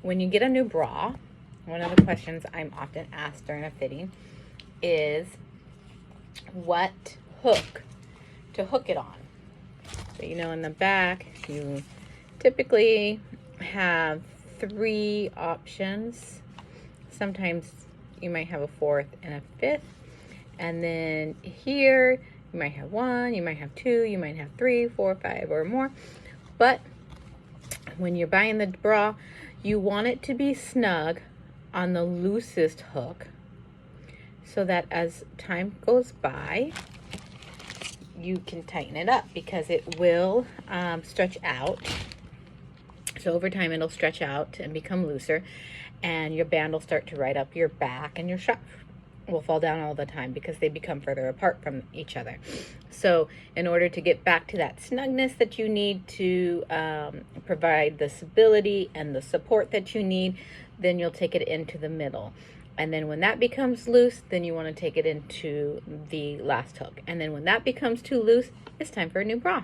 when you get a new bra, one of the questions I'm often asked during a fitting is what hook to hook it on. So, you know, in the back, you typically have 3 options. Sometimes you might have a 4th and a 5th. And then here, you might have 1, you might have 2, you might have 3, 4, 5, or more. But when you're buying the bra, you want it to be snug on the loosest hook so that as time goes by, you can tighten it up because it will stretch out. So over time, it'll stretch out and become looser, and your band will start to ride up your back, and your strap will fall down all the time because they become further apart from each other. So in order to get back to that snugness that you need to provide the stability and the support that you need, then you'll take it into the middle. And then when that becomes loose, then you want to take it into the last hook. And then when that becomes too loose, it's time for a new bra.